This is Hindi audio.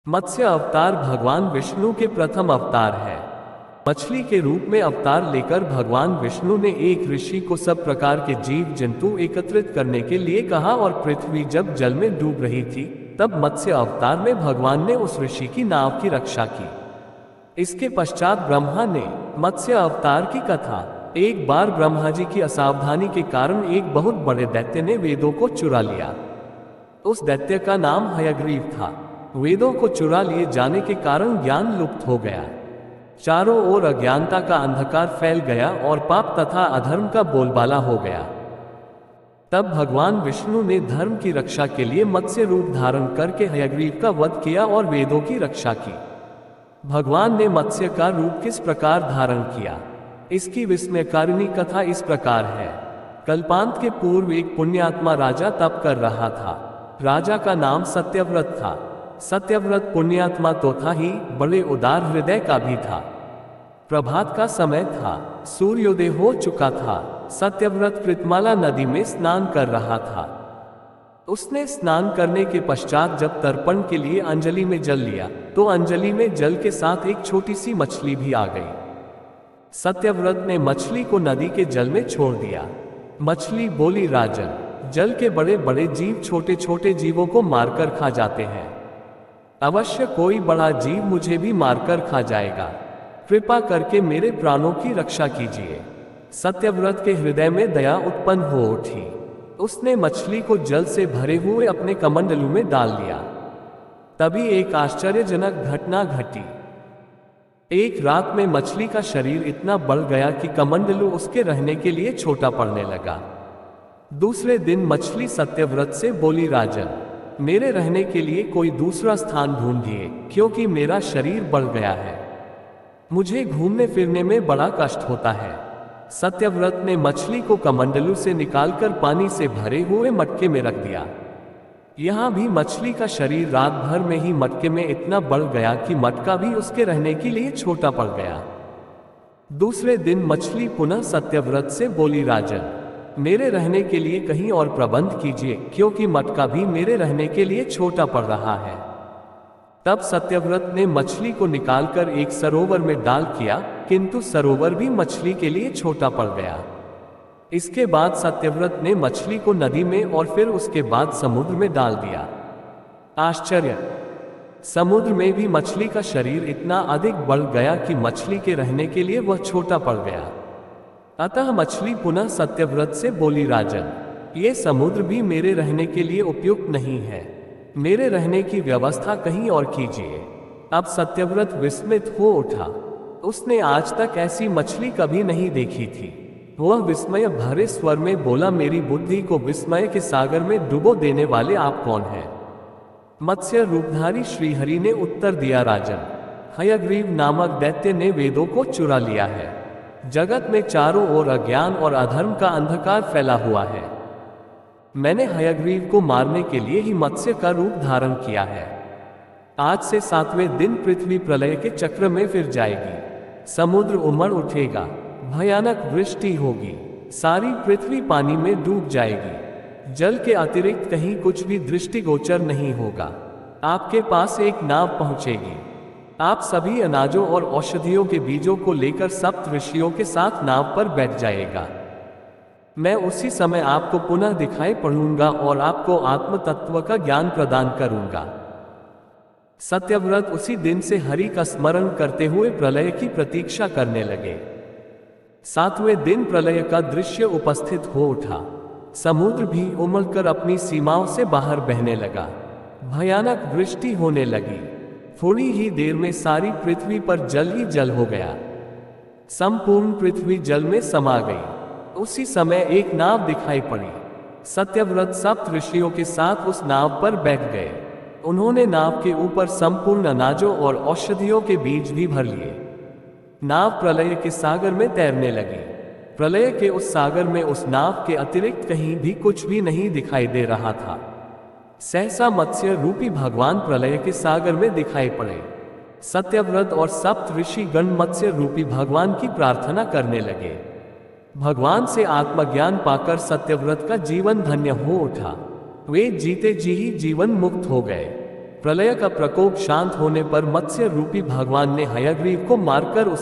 मत्स्य अवतार भगवान विष्णु के प्रथम अवतार है। मछली के रूप में अवतार लेकर भगवान विष्णु ने एक ऋषि को सब प्रकार के जीव जंतु एकत्रित करने के लिए कहा और पृथ्वी जब जल में डूब रही थी तब मत्स्य अवतार में भगवान ने उस ऋषि की नाव की रक्षा की। इसके पश्चात ब्रह्मा ने मत्स्य अवतार की कथा। एक बार ब्रह्मा जी की असावधानी के कारण एक बहुत बड़े दैत्य ने वेदों को चुरा लिया। उस दैत्य का नाम हयग्रीव था। वेदों को चुरा लिए जाने के कारण ज्ञान लुप्त हो गया। चारों ओर अज्ञानता का अंधकार फैल गया और पाप तथा अधर्म का बोलबाला हो गया। तब भगवान विष्णु ने धर्म की रक्षा के लिए मत्स्य रूप धारण करके हयग्रीव का वध किया और वेदों की रक्षा की। भगवान ने मत्स्य का रूप किस प्रकार धारण किया, इसकी विस्मयकारिणी कथा इस प्रकार है। कल्पांत के पूर्व एक पुण्यात्मा राजा तप कर रहा था। राजा का नाम सत्यव्रत था। सत्यव्रत पुण्यात्मा तो था ही, बड़े उदार हृदय का भी था। प्रभात का समय था, सूर्योदय हो चुका था। सत्यव्रत कृतमाला नदी में स्नान कर रहा था। उसने स्नान करने के पश्चात जब तर्पण के लिए अंजलि में जल लिया तो अंजलि में जल के साथ एक छोटी सी मछली भी आ गई। सत्यव्रत ने मछली को नदी के जल में छोड़ दिया। मछली बोली, राजन, जल के बड़े बड़े जीव छोटे छोटे जीवों को मारकर खा जाते हैं। अवश्य कोई बड़ा जीव मुझे भी मारकर खा जाएगा। कृपा करके मेरे प्राणों की रक्षा कीजिए। सत्यव्रत के हृदय में दया उत्पन्न हो उठी। उसने मछली को जल से भरे हुए अपने कमंडलू में डाल दिया। तभी एक आश्चर्यजनक घटना घटी। एक रात में मछली का शरीर इतना बढ़ गया कि कमंडलू उसके रहने के लिए छोटा पड़ने लगा। दूसरे दिन मछली सत्यव्रत से बोली, राजन, मेरे रहने के लिए कोई दूसरा स्थान ढूंढिए, क्योंकि मेरा शरीर बढ़ गया है। मुझे घूमने फिरने में बड़ा कष्ट होता है। सत्यव्रत ने मछली को कमंडलू से निकालकर पानी से भरे हुए मटके में रख दिया। यहां भी मछली का शरीर रात भर में ही मटके में इतना बढ़ गया कि मटका भी उसके रहने के लिए छोटा पड़ गया। दूसरे दिन मछली पुनः सत्यव्रत से बोली, राजन, मेरे रहने के लिए कहीं और प्रबंध कीजिए, क्योंकि मटका भी मेरे रहने के लिए छोटा पड़ रहा है। तब सत्यव्रत ने मछली को निकालकर एक सरोवर में डाल किया, किंतु सरोवर भी मछली के लिए छोटा पड़ गया। इसके बाद सत्यव्रत ने मछली को नदी में और फिर उसके बाद समुद्र में डाल दिया। आश्चर्य! समुद्र में भी मछली का शरीर इतना अधिक बढ़ गया कि मछली के रहने के लिए वह छोटा पड़ गया। अतः मछली पुनः सत्यव्रत से बोली, राजन, ये समुद्र भी मेरे रहने के लिए उपयुक्त नहीं है। मेरे रहने की व्यवस्था कहीं और कीजिए। अब सत्यव्रत विस्मित हो उठा। उसने आज तक ऐसी मछली कभी नहीं देखी थी। वह विस्मय भरे स्वर में बोला, मेरी बुद्धि को विस्मय के सागर में डुबो देने वाले आप कौन हैं? मत्स्य रूपधारी श्रीहरि ने उत्तर दिया, राजन, हयग्रीव नामक दैत्य ने वेदों को चुरा लिया है। जगत में चारों ओर अज्ञान और अधर्म का अंधकार फैला हुआ है। मैंने हयग्रीव को मारने के लिए ही मत्स्य का रूप धारण किया है। आज से 7वें दिन पृथ्वी प्रलय के चक्र में फिर जाएगी। समुद्र उमड़ उठेगा, भयानक वृष्टि होगी, सारी पृथ्वी पानी में डूब जाएगी। जल के अतिरिक्त कहीं कुछ भी दृष्टिगोचर नहीं होगा। आपके पास एक नाव पहुंचेगी। आप सभी अनाजों और औषधियों के बीजों को लेकर सप्त ऋषियों के साथ नाव पर बैठ जाएगा। मैं उसी समय आपको पुनः दिखाई पड़ूंगा और आपको आत्म तत्व का ज्ञान प्रदान करूंगा। सत्यव्रत उसी दिन से हरि का स्मरण करते हुए प्रलय की प्रतीक्षा करने लगे। 7वें दिन प्रलय का दृश्य उपस्थित हो उठा। समुद्र भी उमड़कर अपनी सीमाओं से बाहर बहने लगा। भयानक वृष्टि होने लगी। थोड़ी ही देर में सारी पृथ्वी पर जल ही जल हो गया। संपूर्ण पृथ्वी जल में समा गई। उसी समय एक नाव दिखाई पड़ी। सत्यव्रत सप्त ऋषियों के साथ उस नाव पर बैठ गए। उन्होंने नाव के ऊपर संपूर्ण अनाजों और औषधियों के बीज भी भर लिए। नाव प्रलय के सागर में तैरने लगी। प्रलय के उस सागर में उस नाव के अतिरिक्त कहीं भी कुछ भी नहीं दिखाई दे रहा था। सहसा मत्स्य रूपी भगवान प्रलय के सागर में दिखाई पड़े। सत्यव्रत और सप्त ऋषि गण मत्स्य रूपी भगवान की प्रार्थना करने लगे। भगवान से आत्मज्ञान पाकर सत्यव्रत का जीवन धन्य हो उठा। वे जीते जी ही जीवन मुक्त हो गए। प्रलय का प्रकोप शांत होने पर मत्स्य रूपी भगवान ने हयग्रीव को मारकर